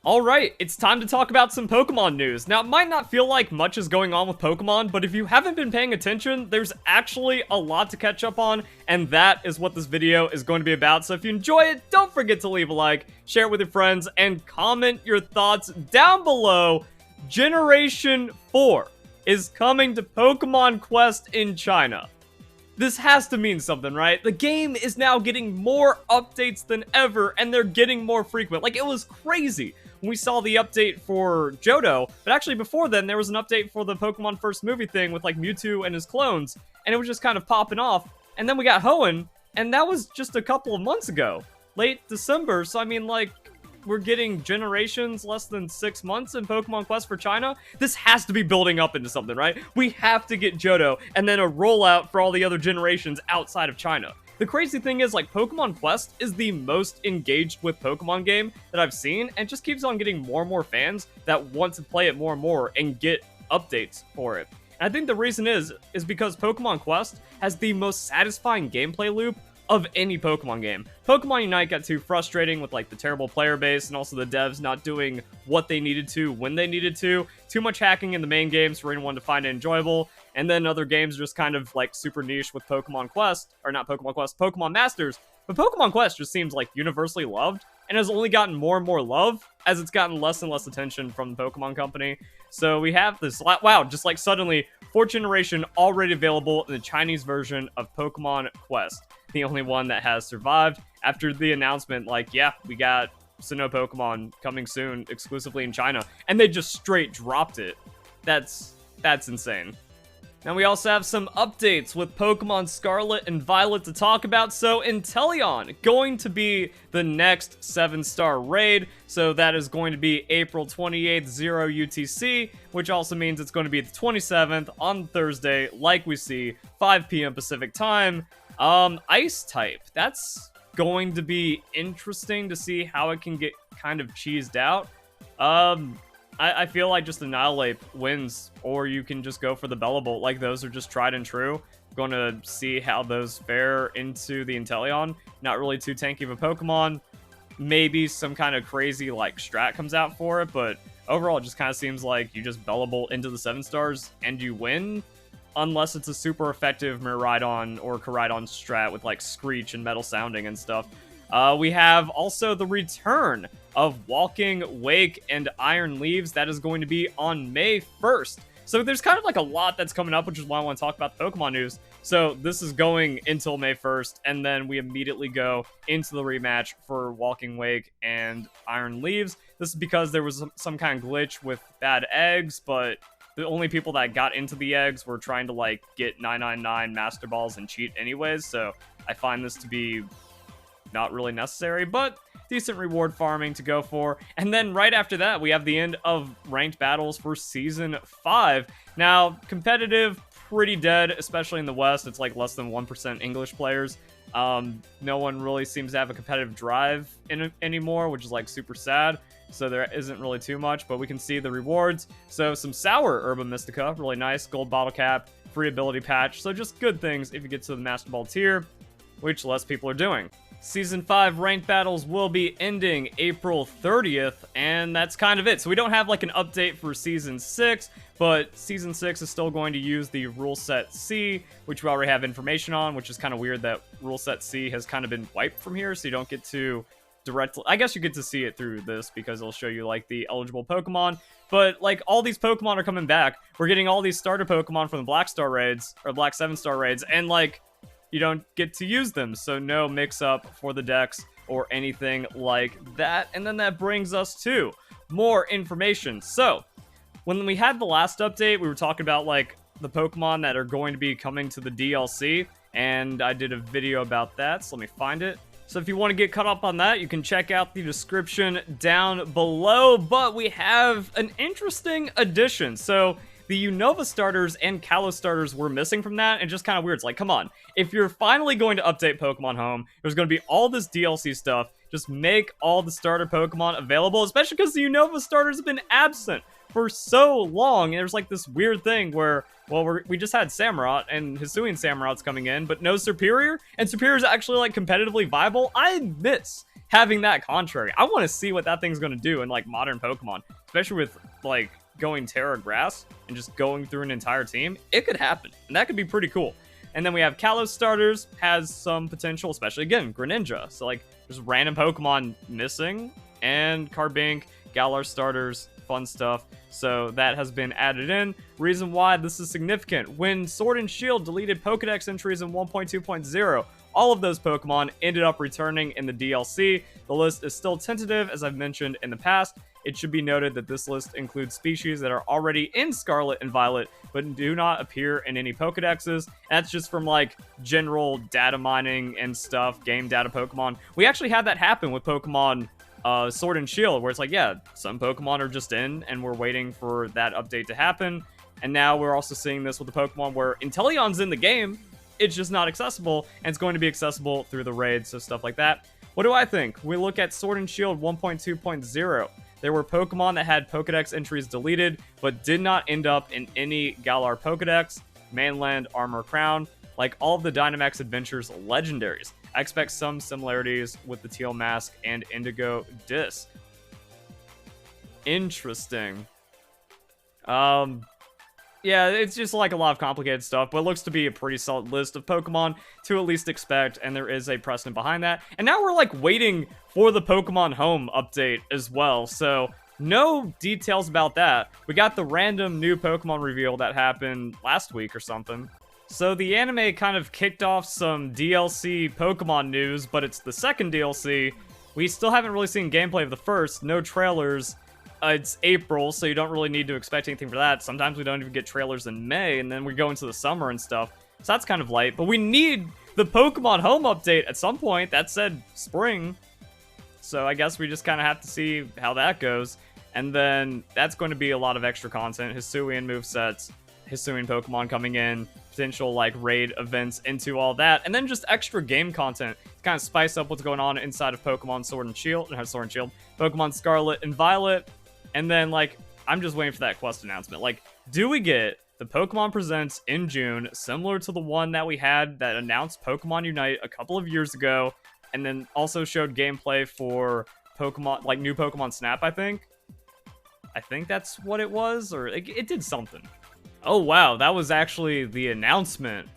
Alright, it's time to talk about some Pokemon news. Now, it might not feel like much is going on with Pokemon, but if you haven't been paying attention, there's actually a lot to catch up on, and that is what this video is going to be about. So if you enjoy it, don't forget to leave a like, share it with your friends, and comment your thoughts down below. Generation 4 is coming to Pokemon Quest in China. This has to mean something, right? The game is now getting more updates than ever, and they're getting more frequent. Like, it was crazy when we saw the update for Johto, but actually before then, there was an update for the Pokemon First movie thing with, like, Mewtwo and his clones, and it was just kind of popping off. And then we got Hoenn, and that was just a couple of months ago. Late December, so I mean, like, we're getting generations less than 6 months in Pokemon Quest for China. This has to be building up into something, right? We have to get Johto, and then a rollout for all the other generations outside of China. The crazy thing is, like, Pokemon Quest is the most engaged with Pokemon game that I've seen, and just keeps on getting more and more fans that want to play it more and more and get updates for it. And I think the reason is because Pokemon Quest has the most satisfying gameplay loop of any Pokemon game. Pokemon Unite got too frustrating with, like, the terrible player base and also the devs not doing what they needed to when they needed to. Too much hacking in the main games for anyone to find it enjoyable. And then other games just kind of, like, super niche with Pokemon Quest, or not Pokemon Quest, Pokemon Masters. But Pokemon Quest just seems, like, universally loved and has only gotten more and more love as it's gotten less and less attention from the Pokemon Company. So we have this, wow, just like suddenly, 4th generation already available in the Chinese version of Pokemon Quest. The only one that has survived after the announcement, like, yeah, we got Sinnoh Pokemon coming soon exclusively in China, and they just straight dropped it. That's insane. Now we also have some updates with Pokemon Scarlet and Violet to talk about. So Inteleon going to be the next 7-star raid. So that is going to be April 28th, 0 UTC, which also means it's going to be the 27th on Thursday, like we see, 5 p.m. Pacific time. Ice type. That's going to be interesting to see how it can get kind of cheesed out. I feel like just Annihilate wins, or you can just go for the Bellebolt. Like, those are just tried and true. Going to see how those fare into the Inteleon. Not really too tanky of a Pokemon. Maybe some kind of crazy, like, strat comes out for it, but overall, it just kind of seems like you just Bellebolt into the 7 stars and you win. Unless it's a super effective Miraidon or Koraidon strat with, like, Screech and Metal Sounding and stuff. We have also the return of Walking Wake and Iron Leaves. That is going to be on May 1st. So there's kind of like a lot that's coming up, which is why I want to talk about the Pokemon news. So this is going until May 1st, and then we immediately go into the rematch for Walking Wake and Iron Leaves. This is because there was some kind of glitch with bad eggs, but the only people that got into the eggs were trying to, like, get 999 Master Balls and cheat anyways, so I find this to be not really necessary, but decent reward farming to go for. And then right after that, we have the end of ranked battles for Season 5. Now, competitive, pretty dead, especially in the West. It's like less than 1% English players. No one really seems to have a competitive drive anymore, which is, like, super sad. So there isn't really too much, but we can see the rewards. So some Sour Herba Mystica, really nice. Gold Bottle Cap, free ability patch. So just good things if you get to the Master Ball tier, which less people are doing. Season 5 ranked battles will be ending April 30th, and that's kind of it. So we don't have, like, an update for Season 6, but Season 6 is still going to use the Rule Set C, which we already have information on, which is kind of weird that Rule Set C has kind of been wiped from here, so you don't get to directly... I guess you get to see it through this, because it'll show you, like, the eligible Pokemon, but, like, all these Pokemon are coming back. We're getting all these starter Pokemon from the Black Star raids, or Black 7-star raids, and, like, you don't get to use them, so no mix-up for the decks or anything like that. And then that brings us to more information. So, when we had the last update, we were talking about, like, the Pokemon that are going to be coming to the DLC, and I did a video about that, so let me find it. So if you want to get caught up on that, you can check out the description down below, but we have an interesting addition. So the Unova starters and Kalos starters were missing from that, and just kind of weird. It's like, come on, if you're finally going to update Pokemon Home, there's going to be all this DLC stuff, just make all the starter Pokemon available, especially because the Unova starters have been absent for so long. And there's, like, this weird thing where, well, we just had Samurott, and Hisuian Samurott's coming in, but no Superior, and Superior is actually, like, competitively viable. I miss having that contrary. I want to see what that thing's going to do in, like, modern Pokemon, especially with, like, going Terra Grass and just going through an entire team. It could happen, and that could be pretty cool. And then we have Kalos starters, has some potential, especially, again, Greninja. So, like, there's random Pokemon missing, and Carbink, Galar starters, fun stuff. So that has been added in. Reason why this is significant: when Sword and Shield deleted Pokedex entries in 1.2.0, all of those Pokemon ended up returning in the DLC. The list is still tentative, as I've mentioned in the past. It should be noted that this list includes species that are already in Scarlet and Violet, but do not appear in any Pokedexes. That's just from, like, general data mining and stuff, game data Pokemon. We actually had that happen with Pokemon Sword and Shield, where it's like, yeah, some Pokemon are just in, and we're waiting for that update to happen. And now we're also seeing this with the Pokemon where Inteleon's in the game, it's just not accessible, and it's going to be accessible through the raids, so stuff like that. What do I think? We look at Sword and Shield 1.2.0. There were Pokemon that had Pokedex entries deleted, but did not end up in any Galar Pokedex, Mainland Armor Crown, like all of the Dynamax Adventures legendaries. I expect some similarities with the Teal Mask and Indigo Disc. Interesting. Yeah, it's just like a lot of complicated stuff, but it looks to be a pretty solid list of Pokemon to at least expect, and there is a precedent behind that. And now we're, like, waiting for the Pokemon Home update as well, so no details about that. We got the random new Pokemon reveal that happened last week or something. So the anime kind of kicked off some DLC Pokemon news, but it's the second DLC. We still haven't really seen gameplay of the first, no trailers. It's April, so you don't really need to expect anything for that. Sometimes we don't even get trailers in May, and then we go into the summer and stuff. So that's kind of light. But we need the Pokemon Home update at some point. That said spring. So I guess we just kind of have to see how that goes. And then that's going to be a lot of extra content. Hisuian movesets, Hisuian Pokemon coming in, potential, like, raid events into all that. And then just extra game content to kind of spice up what's going on inside of Pokemon Sword and Shield. Pokemon Scarlet and Violet. And then, like, I'm just waiting for that Quest announcement. Like, do we get the Pokemon Presents in June, similar to the one that we had that announced Pokemon Unite a couple of years ago, and then also showed gameplay for Pokemon, like, new Pokemon Snap, I think? I think that's what it was, or it did something. Oh, wow, that was actually the announcement.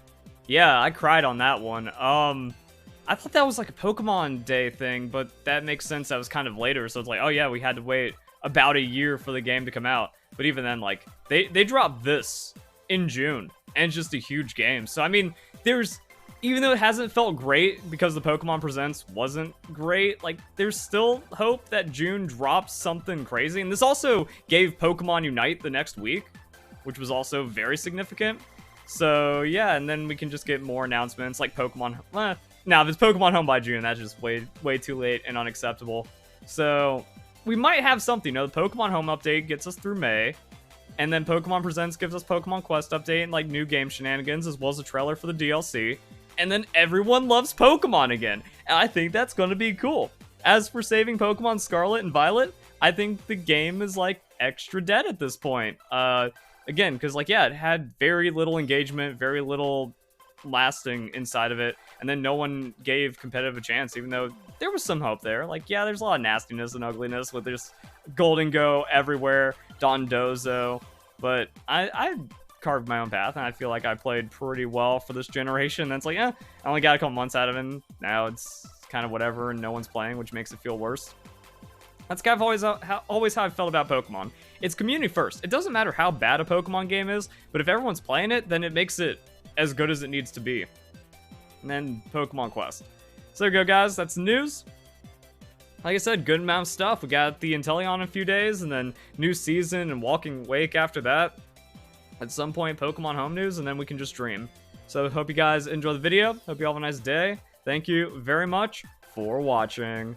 Yeah, I cried on that one. I thought that was, like, a Pokemon Day thing, but that makes sense. That was kind of later, so it's like, oh, yeah, we had to wait about a year for the game to come out. But even then, like, they dropped this in June, and it's just a huge game. So I mean, even though it hasn't felt great because the Pokemon Presents wasn't great, like, there's still hope that June drops something crazy. And this also gave Pokemon Unite the next week, which was also very significant. So yeah, and then we can just get more announcements like Pokemon. Now, if it's Pokemon Home by June, that's just way too late and unacceptable. So we might have something. You know, the Pokemon Home update gets us through May, and then Pokemon Presents gives us Pokemon Quest update and, like, new game shenanigans, as well as a trailer for the DLC. And then everyone loves Pokemon again, and I think that's going to be cool. As for saving Pokemon Scarlet and Violet, I think the game is, like, extra dead at this point. Again, because, like, yeah, it had very little engagement, very little lasting inside of it, and then no one gave competitive a chance, even though there was some hope there. Like, yeah, there's a lot of nastiness and ugliness with this Golden Go everywhere, Dondozo, but I carved my own path, and I feel like I played pretty well for this generation. That's like, I only got a couple months out of it, and now it's kind of whatever, and no one's playing, which makes it feel worse. That's kind of always how I felt about Pokemon. It's community first. It doesn't matter how bad a Pokemon game is, but if everyone's playing it, then it makes it as good as it needs to be. And then Pokemon Quest. So there you go, guys. That's news. Like I said, good amount of stuff. We got the Inteleon in a few days, and then new season and Walking Wake after that. At some point, Pokemon Home news, and then we can just dream. So hope you guys enjoy the video. Hope you all have a nice day. Thank you very much for watching.